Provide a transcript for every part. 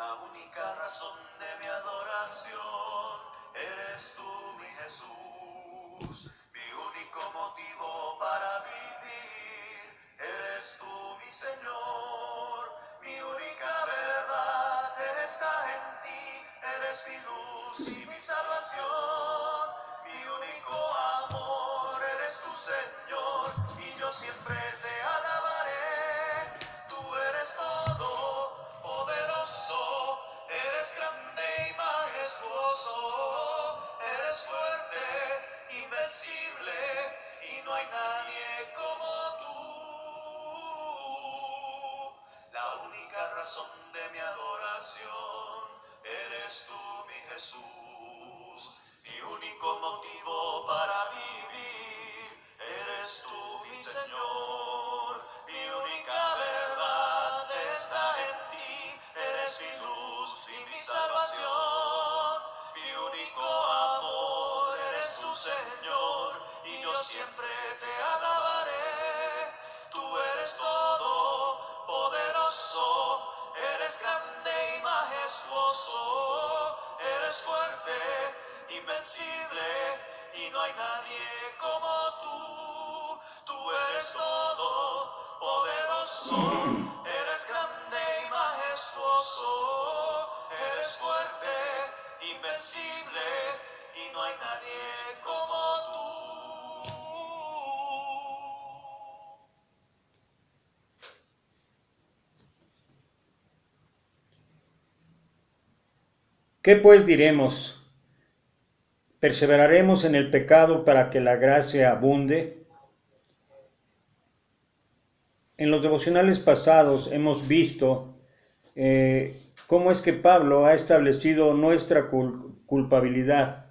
La única razón de mi adoración eres tú, mi Jesús. Mi único motivo para vivir eres tú, mi Señor. Mi única verdad está en ti, eres mi luz y mi salvación. Mi único amor eres tú, Señor, y yo siempre te alabaré. Tú eres todo poderoso, eres grande y majestuoso, eres fuerte, invencible, y no hay nadie como tú. La única razón de mi adoración eres tú, mi Jesús. Mi único motivo para vivir eres tú, mi Señor. Mi única verdad está en ti, eres mi luz y mi salvación. Mi único amor eres tú, Señor, y yo siempre te alabaré. Tú eres todo poderoso, eres grande y majestuoso, eres fuerte, invencible, y no hay nadie como tú. Tú eres todo poderoso, eres grande y majestuoso, eres fuerte, invencible, y no hay nadie como tú. ¿Qué pues diremos? ¿Perseveraremos en el pecado para que la gracia abunde? En los devocionales pasados hemos visto cómo es que Pablo ha establecido nuestra culpabilidad.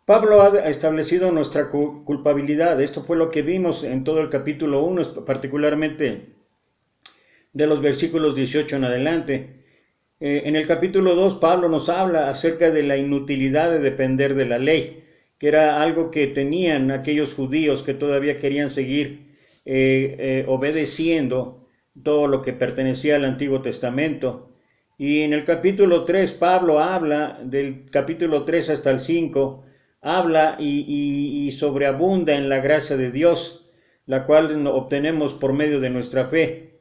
Pablo ha establecido nuestra culpabilidad. Esto fue lo que vimos en todo el capítulo 1, particularmente de los versículos 18 en adelante. En el capítulo 2, Pablo nos habla acerca de la inutilidad de depender de la ley, que era algo que tenían aquellos judíos que todavía querían seguir obedeciendo todo lo que pertenecía al Antiguo Testamento. Y en el capítulo 3, Pablo habla, del capítulo 3 hasta el 5, habla y sobreabunda en la gracia de Dios, la cual obtenemos por medio de nuestra fe.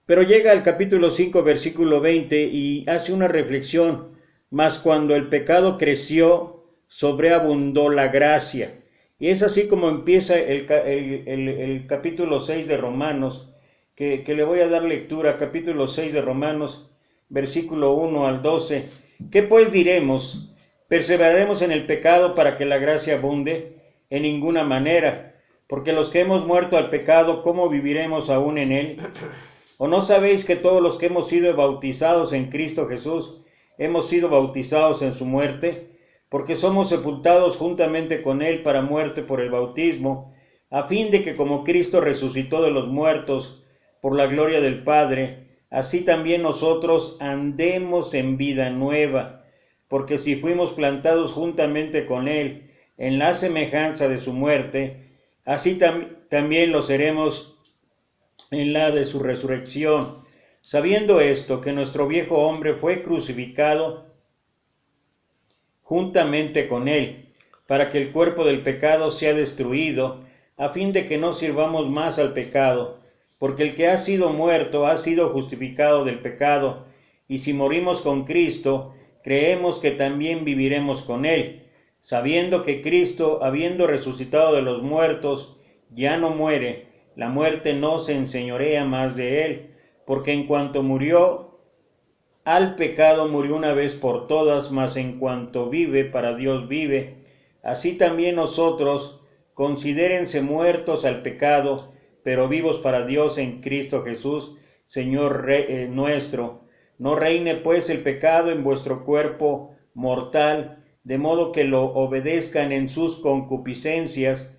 Pero llega al capítulo 5, versículo 20, y hace una reflexión: mas cuando el pecado creció, sobreabundó la gracia. Y es así como empieza el capítulo 6 de Romanos, que le voy a dar lectura. Capítulo 6 de Romanos, versículo 1 al 12. ¿Qué pues diremos? ¿Perseveraremos en el pecado para que la gracia abunde? En ninguna manera, porque los que hemos muerto al pecado, ¿cómo viviremos aún en él? ¿O no sabéis que todos los que hemos sido bautizados en Cristo Jesús, hemos sido bautizados en su muerte? Porque somos sepultados juntamente con él para muerte por el bautismo, a fin de que como Cristo resucitó de los muertos por la gloria del Padre, así también nosotros andemos en vida nueva. Porque si fuimos plantados juntamente con él en la semejanza de su muerte, así también lo seremos en la de su resurrección, sabiendo esto, que nuestro viejo hombre fue crucificado juntamente con él, para que el cuerpo del pecado sea destruido, a fin de que no sirvamos más al pecado, porque el que ha sido muerto ha sido justificado del pecado, y si morimos con Cristo, creemos que también viviremos con él, sabiendo que Cristo, habiendo resucitado de los muertos, ya no muere, la muerte no se enseñorea más de él, porque en cuanto murió, al pecado murió una vez por todas, mas en cuanto vive, para Dios vive. Así también nosotros, considérense muertos al pecado, pero vivos para Dios en Cristo Jesús, Señor nuestro. No reine pues el pecado en vuestro cuerpo mortal, de modo que lo obedezcan en sus concupiscencias,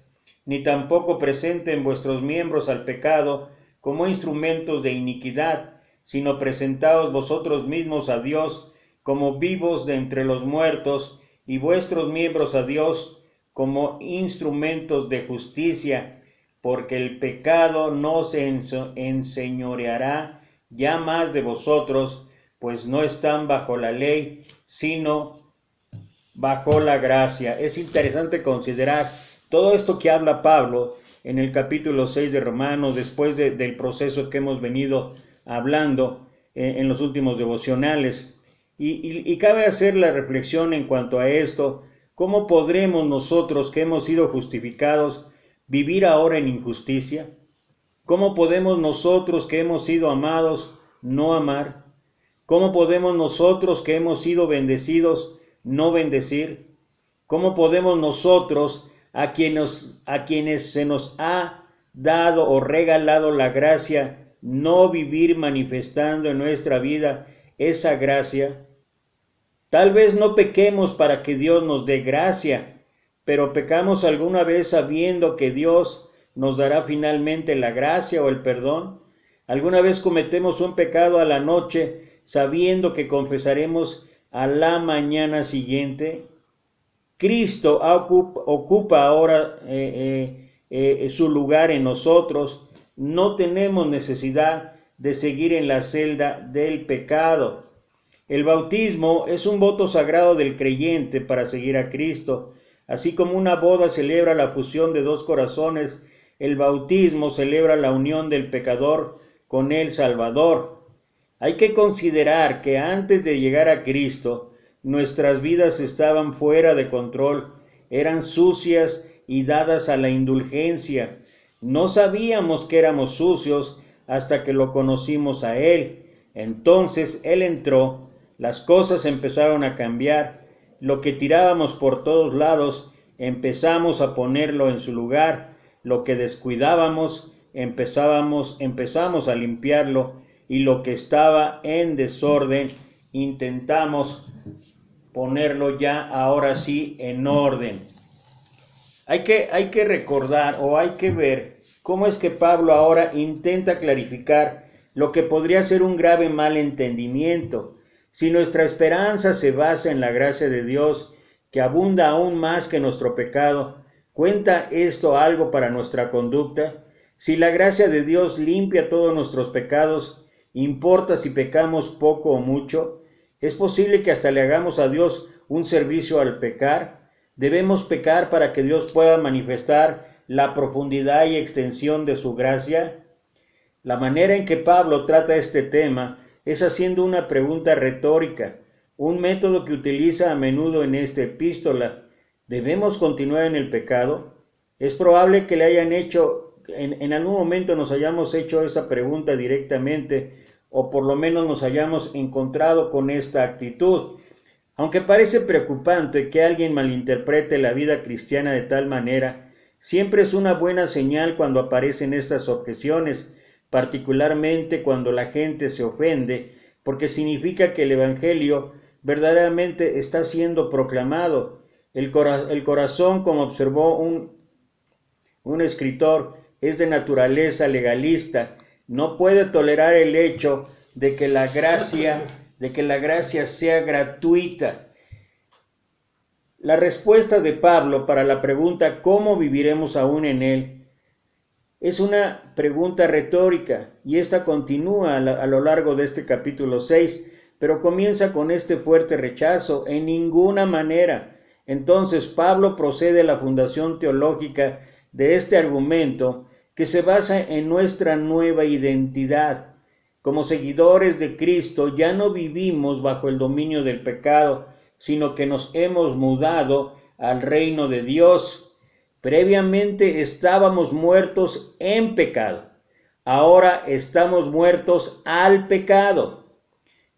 ni tampoco presenten vuestros miembros al pecado como instrumentos de iniquidad, sino presentaos vosotros mismos a Dios como vivos de entre los muertos, y vuestros miembros a Dios como instrumentos de justicia, porque el pecado no se enseñoreará ya más de vosotros, pues no están bajo la ley, sino bajo la gracia. Es interesante considerar todo esto que habla Pablo en el capítulo 6 de Romanos, después del proceso que hemos venido hablando en los últimos devocionales. Y cabe hacer la reflexión en cuanto a esto: ¿cómo podremos nosotros, que hemos sido justificados, vivir ahora en injusticia? ¿Cómo podemos nosotros, que hemos sido amados, no amar? ¿Cómo podemos nosotros, que hemos sido bendecidos, no bendecir? ¿Cómo podemos nosotros, a quienes se nos ha dado o regalado la gracia, no vivir manifestando en nuestra vida esa gracia? Tal vez no pequemos para que Dios nos dé gracia, pero pecamos alguna vez sabiendo que Dios nos dará finalmente la gracia o el perdón. ¿Alguna vez cometemos un pecado a la noche sabiendo que confesaremos a la mañana siguiente? Cristo ocupa ahora su lugar en nosotros. No tenemos necesidad de seguir en la celda del pecado. El bautismo es un voto sagrado del creyente para seguir a Cristo. Así como una boda celebra la fusión de dos corazones, el bautismo celebra la unión del pecador con el Salvador. Hay que considerar que antes de llegar a Cristo, nuestras vidas estaban fuera de control, eran sucias y dadas a la indulgencia. No sabíamos que éramos sucios hasta que lo conocimos a Él. Entonces Él entró, las cosas empezaron a cambiar, lo que tirábamos por todos lados empezamos a ponerlo en su lugar, lo que descuidábamos empezamos a limpiarlo, y lo que estaba en desorden intentamos ponerlo ya ahora sí en orden. Hay que recordar, o hay que ver cómo es que Pablo ahora intenta clarificar lo que podría ser un grave malentendimiento. Si nuestra esperanza se basa en la gracia de Dios, que abunda aún más que nuestro pecado, ¿cuenta esto algo para nuestra conducta? Si la gracia de Dios limpia todos nuestros pecados, ¿importa si pecamos poco o mucho? ¿Es posible que hasta le hagamos a Dios un servicio al pecar? ¿Debemos pecar para que Dios pueda manifestar la profundidad y extensión de su gracia? La manera en que Pablo trata este tema es haciendo una pregunta retórica, un método que utiliza a menudo en esta epístola. ¿Debemos continuar en el pecado? Es probable que le hayan hecho, en algún momento nos hayamos hecho esa pregunta directamente, o por lo menos nos hayamos encontrado con esta actitud. Aunque parece preocupante que alguien malinterprete la vida cristiana de tal manera, siempre es una buena señal cuando aparecen estas objeciones, particularmente cuando la gente se ofende, porque significa que el Evangelio verdaderamente está siendo proclamado. El corazón, como observó un escritor, es de naturaleza legalista. No puede tolerar el hecho de que la gracia sea gratuita. La respuesta de Pablo para la pregunta ¿cómo viviremos aún en él? Es una pregunta retórica, y esta continúa a lo largo de este capítulo 6, pero comienza con este fuerte rechazo: en ninguna manera. Entonces Pablo procede a la fundación teológica de este argumento, que se basa en nuestra nueva identidad. Como seguidores de Cristo ya no vivimos bajo el dominio del pecado, sino que nos hemos mudado al reino de Dios. Previamente estábamos muertos en pecado, ahora estamos muertos al pecado.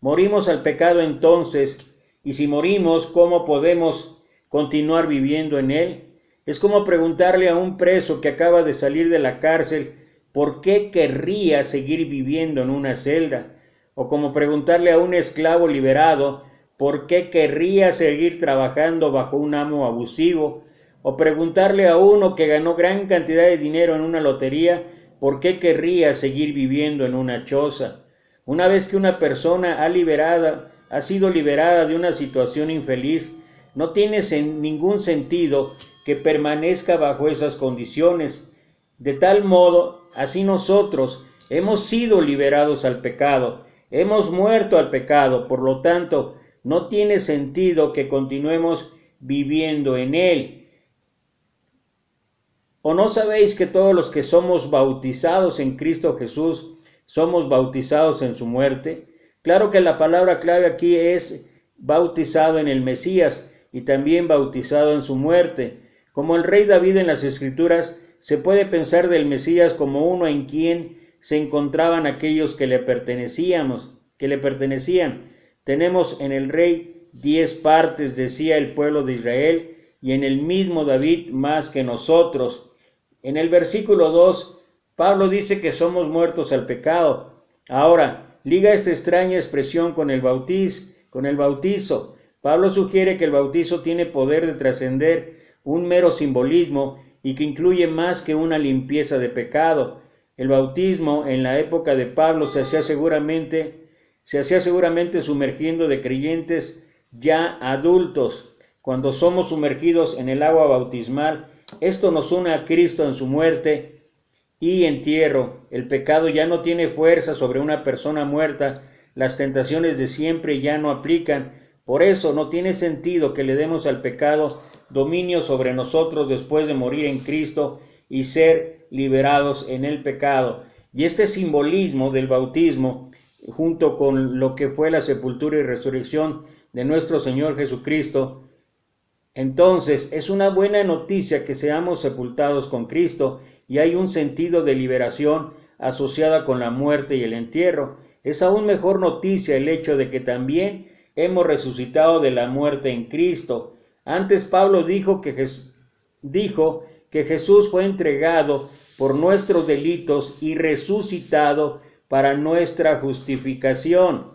Morimos al pecado entonces, y si morimos, ¿cómo podemos continuar viviendo en él? Es como preguntarle a un preso que acaba de salir de la cárcel por qué querría seguir viviendo en una celda, o como preguntarle a un esclavo liberado por qué querría seguir trabajando bajo un amo abusivo, o preguntarle a uno que ganó gran cantidad de dinero en una lotería por qué querría seguir viviendo en una choza. Una vez que una persona ha sido liberada de una situación infeliz, no tiene ningún sentido que permanezca bajo esas condiciones. De tal modo, así nosotros hemos sido liberados al pecado, hemos muerto al pecado, por lo tanto, no tiene sentido que continuemos viviendo en él. ¿O no sabéis que todos los que somos bautizados en Cristo Jesús somos bautizados en su muerte? Claro que la palabra clave aquí es bautizado en el Mesías y también bautizado en su muerte. Como el rey David en las Escrituras, se puede pensar del Mesías como uno en quien se encontraban aquellos que le pertenecían. Tenemos en el rey 10 partes, decía el pueblo de Israel, y en el mismo David más que nosotros. En el versículo 2, Pablo dice que somos muertos al pecado. Ahora, liga esta extraña expresión con el bautizo. Pablo sugiere que el bautizo tiene poder de trascender un mero simbolismo y que incluye más que una limpieza de pecado. El bautismo en la época de Pablo se hacía seguramente sumergiendo de creyentes ya adultos. Cuando somos sumergidos en el agua bautismal, esto nos une a Cristo en su muerte y entierro. El pecado ya no tiene fuerza sobre una persona muerta, las tentaciones de siempre ya no aplican. Por eso no tiene sentido que le demos al pecado dominio sobre nosotros después de morir en Cristo y ser liberados en el pecado. Y este simbolismo del bautismo, junto con lo que fue la sepultura y resurrección de nuestro Señor Jesucristo, entonces es una buena noticia que seamos sepultados con Cristo y hay un sentido de liberación asociada con la muerte y el entierro. Es aún mejor noticia el hecho de que también hemos resucitado de la muerte en Cristo. Antes Pablo dijo que Jesús fue entregado por nuestros delitos y resucitado para nuestra justificación.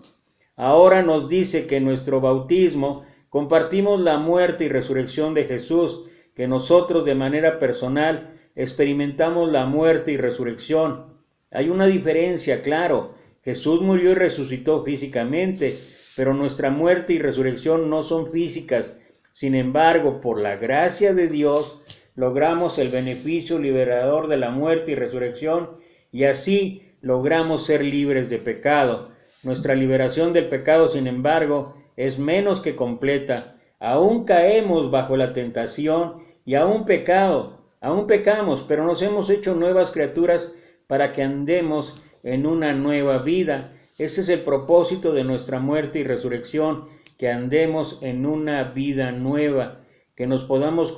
Ahora nos dice que en nuestro bautismo compartimos la muerte y resurrección de Jesús, que nosotros de manera personal experimentamos la muerte y resurrección. Hay una diferencia, claro. Jesús murió y resucitó físicamente, pero nuestra muerte y resurrección no son físicas. Sin embargo, por la gracia de Dios, logramos el beneficio liberador de la muerte y resurrección y así logramos ser libres de pecado. Nuestra liberación del pecado, sin embargo, es menos que completa. Aún caemos bajo la tentación y aún pecamos, pero nos hemos hecho nuevas criaturas para que andemos en una nueva vida. Ese es el propósito de nuestra muerte y resurrección, que andemos en una vida nueva, que nos podamos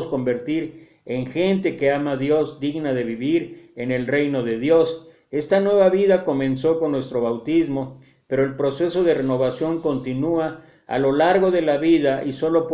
convertir en gente que ama a Dios, digna de vivir en el reino de Dios. Esta nueva vida comenzó con nuestro bautismo, pero el proceso de renovación continúa a lo largo de la vida y solo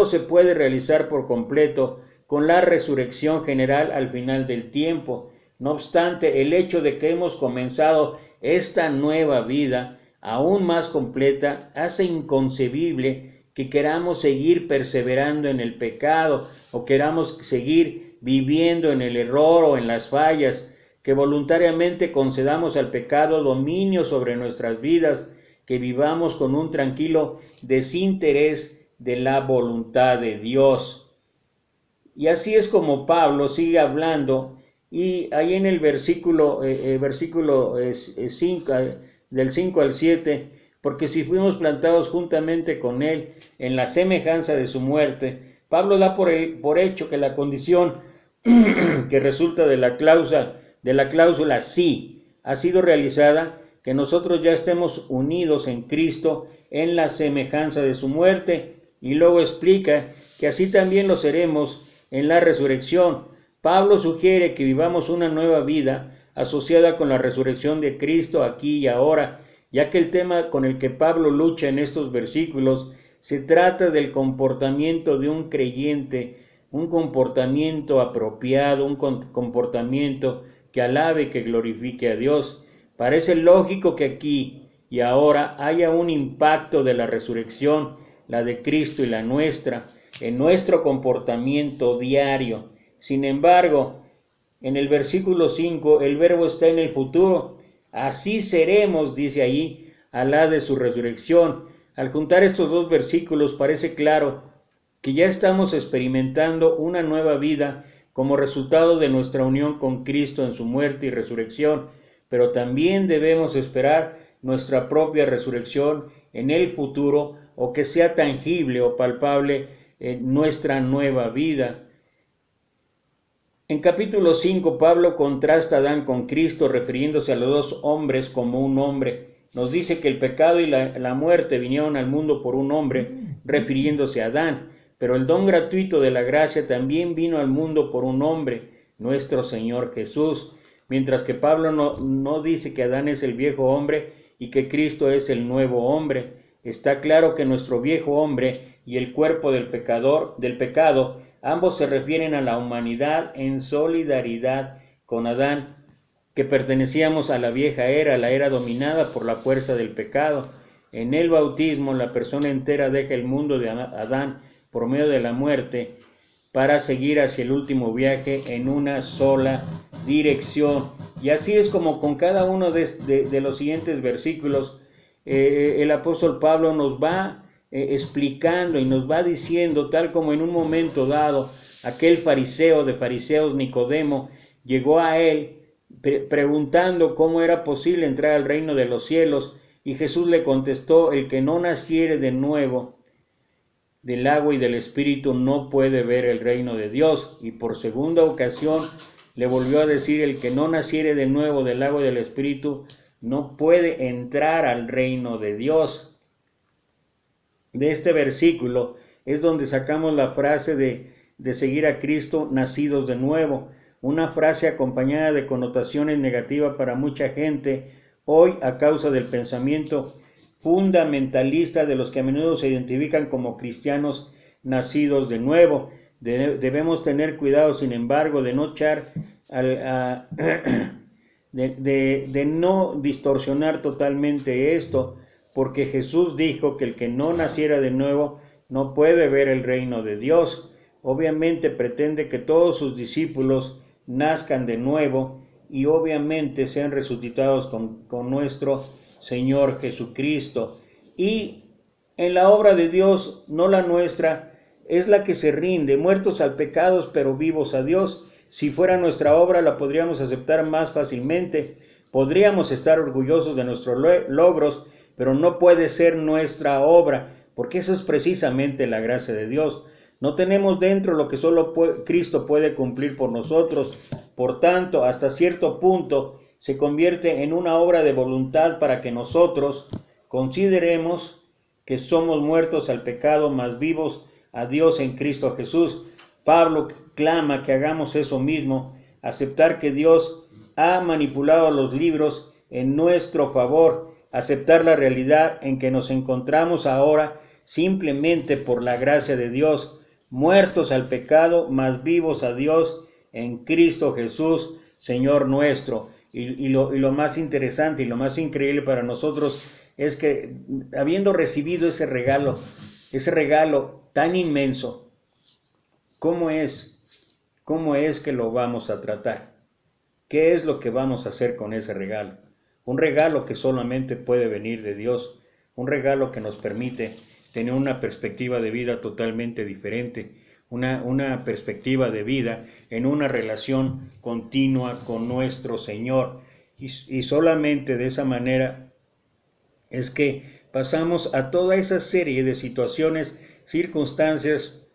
se puede realizar por completo con la resurrección general al final del tiempo. No obstante, el hecho de que hemos comenzado esta nueva vida aún más completa hace inconcebible que queramos seguir perseverando en el pecado o queramos seguir viviendo en el error o en las fallas, que voluntariamente concedamos al pecado dominio sobre nuestras vidas, que vivamos con un tranquilo desinterés de la voluntad de Dios. Y así es como Pablo sigue hablando, y ahí en el versículo 5, del 5 al 7, porque si fuimos plantados juntamente con él en la semejanza de su muerte, Pablo da por hecho que la condición que resulta de la cláusula sí ha sido realizada, que nosotros ya estemos unidos en Cristo en la semejanza de su muerte, y luego explica que así también lo seremos en la resurrección. Pablo sugiere que vivamos una nueva vida asociada con la resurrección de Cristo aquí y ahora, ya que el tema con el que Pablo lucha en estos versículos se trata del comportamiento de un creyente, un comportamiento apropiado, un comportamiento que alabe, que glorifique a Dios. Parece lógico que aquí y ahora haya un impacto de la resurrección, la de Cristo y la nuestra, en nuestro comportamiento diario. Sin embargo, en el versículo 5, el verbo está en el futuro. Así seremos, dice ahí, a la de su resurrección. Al juntar estos dos versículos parece claro que ya estamos experimentando una nueva vida como resultado de nuestra unión con Cristo en su muerte y resurrección, pero también debemos esperar nuestra propia resurrección en el futuro, o que sea tangible o palpable nuestra nueva vida. En capítulo 5, Pablo contrasta a Adán con Cristo, refiriéndose a los dos hombres como un hombre. Nos dice que el pecado y la muerte vinieron al mundo por un hombre, refiriéndose a Adán, pero el don gratuito de la gracia también vino al mundo por un hombre, nuestro Señor Jesús. Mientras que Pablo no dice que Adán es el viejo hombre y que Cristo es el nuevo hombre. Está claro que nuestro viejo hombre y el cuerpo del pecado, ambos se refieren a la humanidad en solidaridad con Adán, que pertenecíamos a la vieja era, la era dominada por la fuerza del pecado. En el bautismo, la persona entera deja el mundo de Adán por medio de la muerte para seguir hacia el último viaje en una sola dirección. Y así es como con cada uno de los siguientes versículos, el apóstol Pablo nos va explicando y nos va diciendo, tal como en un momento dado aquel fariseo de fariseos, Nicodemo, llegó a él preguntando cómo era posible entrar al reino de los cielos, y Jesús le contestó: el que no naciere de nuevo del agua y del Espíritu no puede ver el reino de Dios. Y por segunda ocasión le volvió a decir: el que no naciere de nuevo del agua y del Espíritu no puede entrar al reino de Dios. De este versículo es donde sacamos la frase de seguir a Cristo nacidos de nuevo, una frase acompañada de connotaciones negativas para mucha gente hoy a causa del pensamiento fundamentalista de los que a menudo se identifican como cristianos nacidos de nuevo. Debemos tener cuidado, sin embargo, de no de no distorsionar totalmente esto, porque Jesús dijo que el que no naciera de nuevo no puede ver el reino de Dios. Obviamente pretende que todos sus discípulos nazcan de nuevo y obviamente sean resucitados con nuestro Señor Jesucristo. Y en la obra de Dios, no la nuestra, es la que se rinde, muertos al pecado pero vivos a Dios. Si fuera nuestra obra, la podríamos aceptar más fácilmente, podríamos estar orgullosos de nuestros logros, pero no puede ser nuestra obra, porque esa es precisamente la gracia de Dios. No tenemos dentro lo que solo Cristo puede cumplir por nosotros. Por tanto, hasta cierto punto se convierte en una obra de voluntad para que nosotros consideremos que somos muertos al pecado, mas vivos a Dios en Cristo Jesús. Pablo clama que hagamos eso mismo, aceptar que Dios ha manipulado los libros en nuestro favor, aceptar la realidad en que nos encontramos ahora simplemente por la gracia de Dios, muertos al pecado, mas vivos a Dios en Cristo Jesús, Señor nuestro. Y lo más interesante y lo más increíble para nosotros es que, habiendo recibido ese regalo tan inmenso, ¿cómo es que lo vamos a tratar? ¿Qué es lo que vamos a hacer con ese regalo? Un regalo que solamente puede venir de Dios, un regalo que nos permite tener una perspectiva de vida totalmente diferente, una perspectiva de vida en una relación continua con nuestro Señor. Y solamente de esa manera es que pasamos a toda esa serie de situaciones, circunstancias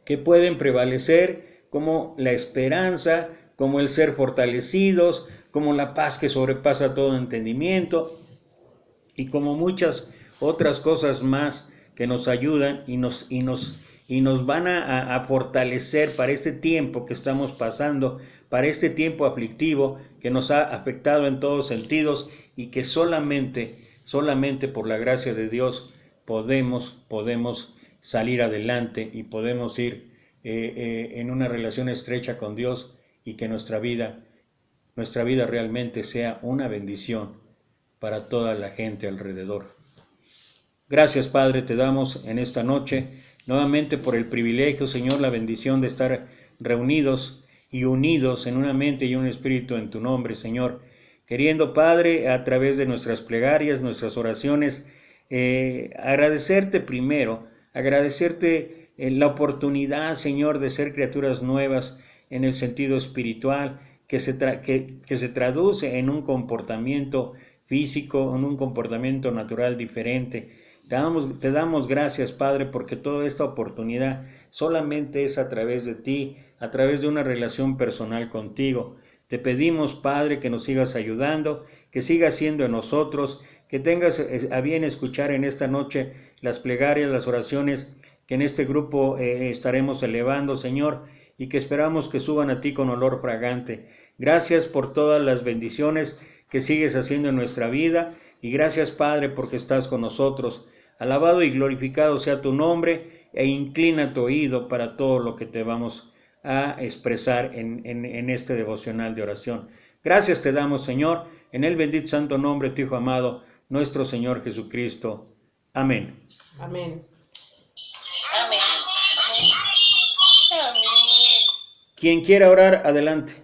que pueden prevalecer, como la esperanza, como el ser fortalecidos, como la paz que sobrepasa todo entendimiento, y como muchas otras cosas más que nos ayudan y nos van a fortalecer para este tiempo que estamos pasando, para este tiempo aflictivo que nos ha afectado en todos sentidos y que solamente por la gracia de Dios podemos salir adelante y podemos ir en una relación estrecha con Dios y que nuestra vida realmente sea una bendición para toda la gente alrededor. Gracias, Padre, te damos en esta noche nuevamente por el privilegio, Señor, la bendición de estar reunidos y unidos en una mente y un espíritu en tu nombre, Señor. Queriendo, Padre, a través de nuestras plegarias, nuestras oraciones, agradecerte primero, agradecerte la oportunidad, Señor, de ser criaturas nuevas en el sentido espiritual, que se traduce en un comportamiento físico, en un comportamiento natural diferente. Te damos gracias, Padre, porque toda esta oportunidad solamente es a través de ti, a través de una relación personal contigo. Te pedimos, Padre, que nos sigas ayudando, que sigas siendo en nosotros, que tengas a bien escuchar en esta noche las plegarias, las oraciones que en este grupo estaremos elevando, Señor, y que esperamos que suban a ti con olor fragante. Gracias por todas las bendiciones que sigues haciendo en nuestra vida, y gracias, Padre, porque estás con nosotros. Alabado y glorificado sea tu nombre, e inclina tu oído para todo lo que te vamos a expresar en este devocional de oración. Gracias te damos, Señor, en el bendito santo nombre de tu Hijo amado, nuestro Señor Jesucristo. Amén. Amén. Amén. Amén. Quien quiera orar, adelante.